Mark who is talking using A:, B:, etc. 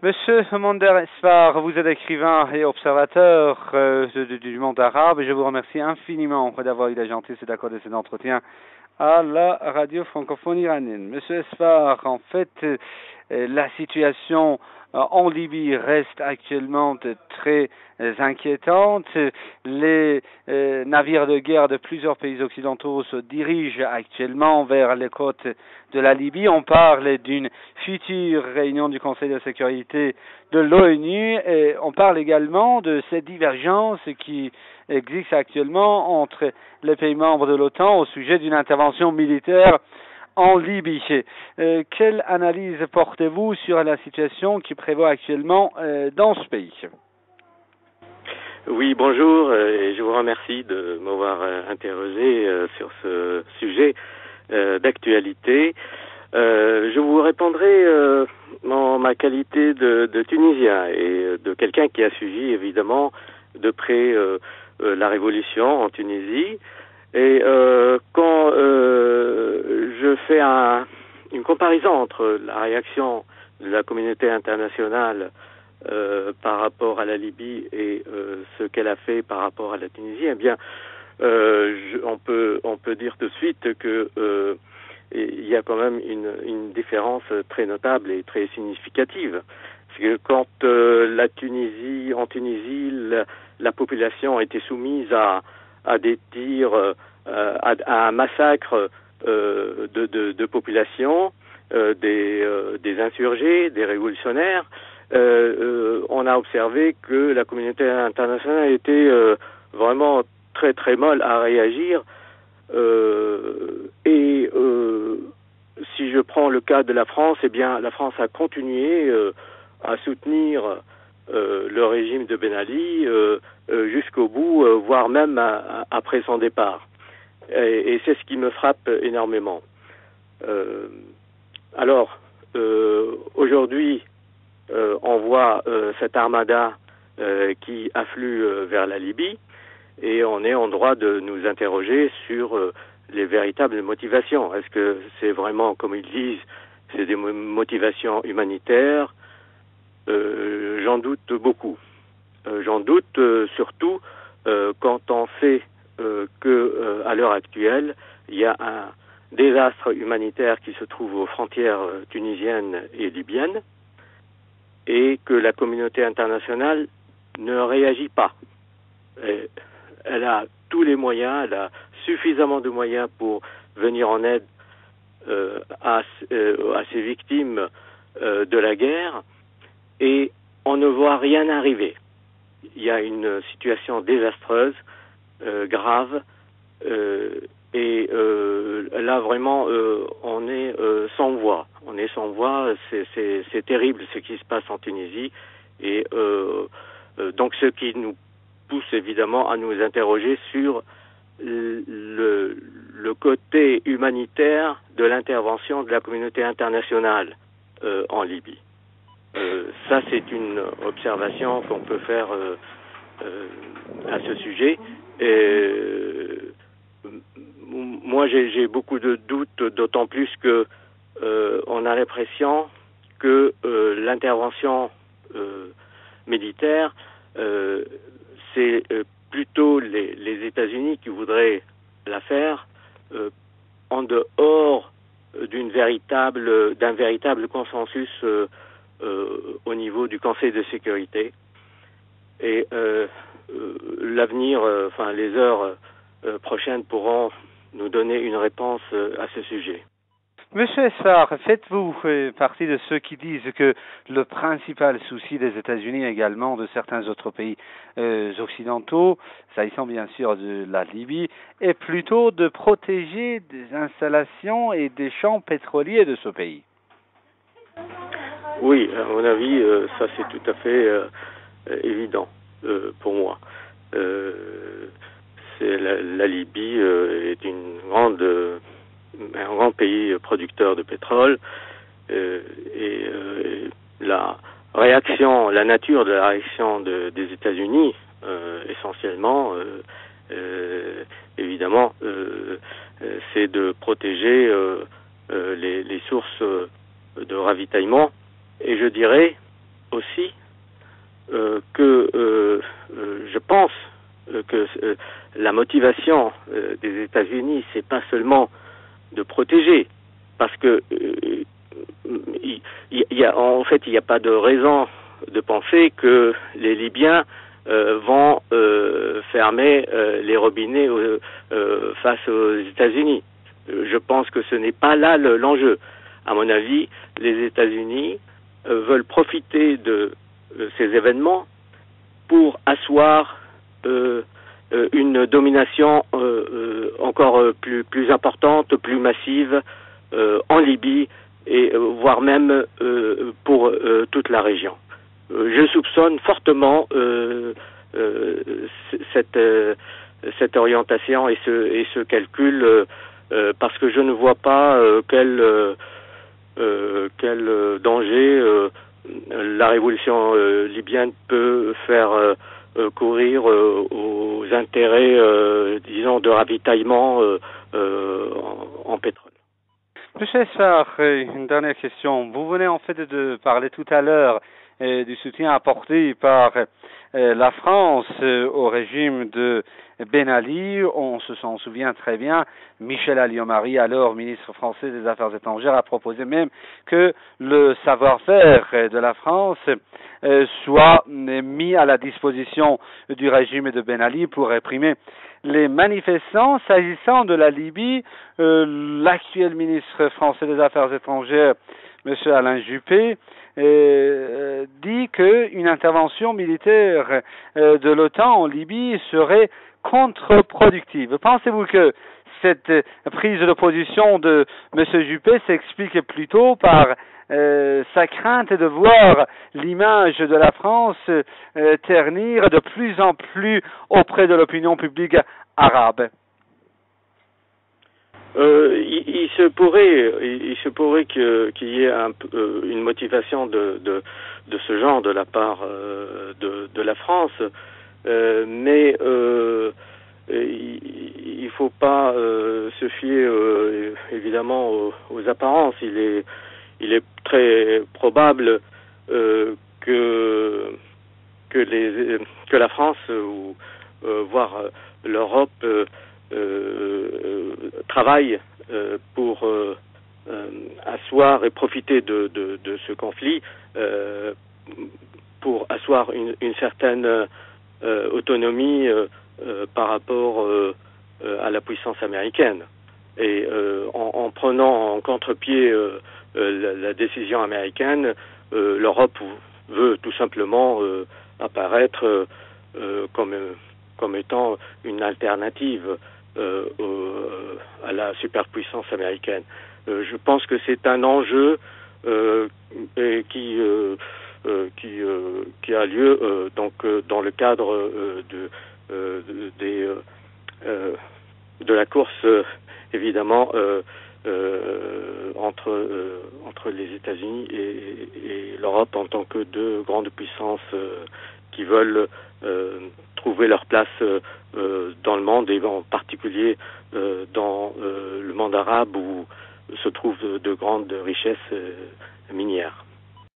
A: Monsieur Monder Esfar, vous êtes écrivain et observateur du monde arabe et je vous remercie infiniment d'avoir eu la gentillesse d'accorder cet entretien à la radio francophone iranienne. Monsieur Esfar, en fait, la situation en Libye reste actuellement très inquiétante. Les navires de guerre de plusieurs pays occidentaux se dirigent actuellement vers les côtes de la Libye. On parle d'une future réunion du Conseil de sécurité de l'ONU et on parle également de ces divergences qui existent actuellement entre les pays membres de l'OTAN au sujet d'une intervention militaire en Libye. Quelle analyse portez-vous sur la situation qui prévaut actuellement dans ce pays?
B: Oui, bonjour, et je vous remercie de m'avoir interrogé sur ce sujet d'actualité. Je vous répondrai en ma qualité de Tunisien et de quelqu'un qui a suivi évidemment de près la révolution en Tunisie. Et quand je fais une comparaison entre la réaction de la communauté internationale par rapport à la Libye et ce qu'elle a fait par rapport à la Tunisie, eh bien, on peut dire tout de suite que il y a quand même une différence très notable et très significative. Parce que quand en Tunisie, la population a été soumise à des tirs, à un massacre de population, des insurgés, des révolutionnaires, on a observé que la communauté internationale était vraiment très très molle à réagir. Si je prends le cas de la France, eh bien, la France a continué à soutenir le régime de Ben Ali jusqu'au bout, voire même après son départ. Et c'est ce qui me frappe énormément. Aujourd'hui, on voit cette armada qui afflue vers la Libye et on est en droit de nous interroger sur les véritables motivations. Est-ce que c'est vraiment, comme ils disent, c'est des motivations humanitaires? J'en doute beaucoup. J'en doute surtout quand on sait que à l'heure actuelle, il y a un désastre humanitaire qui se trouve aux frontières tunisiennes et libyennes et que la communauté internationale ne réagit pas. Elle a tous les moyens, elle a suffisamment de moyens pour venir en aide à ces victimes de la guerre et on ne voit rien arriver. Il y a une situation désastreuse, grave, et là vraiment on est sans voix. On est sans voix, c'est terrible ce qui se passe en Tunisie et donc ce qui nous pousse évidemment à nous interroger sur le côté humanitaire de l'intervention de la communauté internationale en Libye. Ça, c'est une observation qu'on peut faire à ce sujet. Moi, j'ai beaucoup de doutes, d'autant plus que on a l'impression que l'intervention militaire, c'est plutôt les États-Unis qui voudraient la faire en dehors d'un véritable consensus au niveau du Conseil de sécurité. Et l'avenir, les heures prochaines pourront nous donner une réponse à ce sujet.
A: Monsieur Esfar, faites-vous partie de ceux qui disent que le principal souci des États-Unis et également de certains autres pays occidentaux, s'agissant bien sûr de la Libye, est plutôt de protéger des installations et des champs pétroliers de ce pays?
B: Oui, à mon avis, ça c'est tout à fait évident pour moi. La Libye est un grand pays producteur de pétrole et la nature de la réaction des États-Unis, essentiellement, évidemment, c'est de protéger les sources de ravitaillement et je dirais aussi que je pense que la motivation des États-Unis, c'est pas seulement de protéger, parce que en fait, il n'y a pas de raison de penser que les Libyens vont fermer les robinets face aux États-Unis. Je pense que ce n'est pas là l'enjeu. À mon avis, les États-Unis veulent profiter de ces événements pour asseoir une domination encore plus importante, plus massive en Libye et voire même pour toute la région. Je soupçonne fortement cette orientation et ce calcul parce que je ne vois pas quel danger la révolution libyenne peut faire courir aux intérêts, disons, de ravitaillement en pétrole.
A: Monsieur Esfar, une dernière question. Vous venez en fait de parler tout à l'heure du soutien apporté par la France au régime de Ben Ali. On s'en souvient très bien. Michel Alliot-Marie, alors ministre français des Affaires étrangères, a proposé même que le savoir-faire de la France soit mis à la disposition du régime de Ben Ali pour réprimer les manifestants. S'agissant de la Libye, l'actuel ministre français des Affaires étrangères, M. Alain Juppé, dit qu'une intervention militaire de l'OTAN en Libye serait contre-productive. Pensez-vous que cette prise de position de M. Juppé s'explique plutôt par sa crainte de voir l'image de la France ternir de plus en plus auprès de l'opinion publique arabe?
B: Il se pourrait qu'il y ait une motivation de ce genre de la part de la France, mais il faut pas se fier évidemment aux apparences. Il est très probable que la France ou voire l'Europe travaille pour asseoir et profiter de ce conflit pour asseoir une certaine autonomie par rapport à la puissance américaine. Et en prenant en contre-pied la décision américaine, l'Europe veut tout simplement apparaître comme étant une alternative à la superpuissance américaine. Je pense que c'est un enjeu qui a lieu donc dans le cadre de la course évidemment entre les États-Unis et l'Europe en tant que deux grandes puissances qui veulent trouver leur place dans le monde et en particulier dans le monde arabe où se trouvent de grandes richesses minières.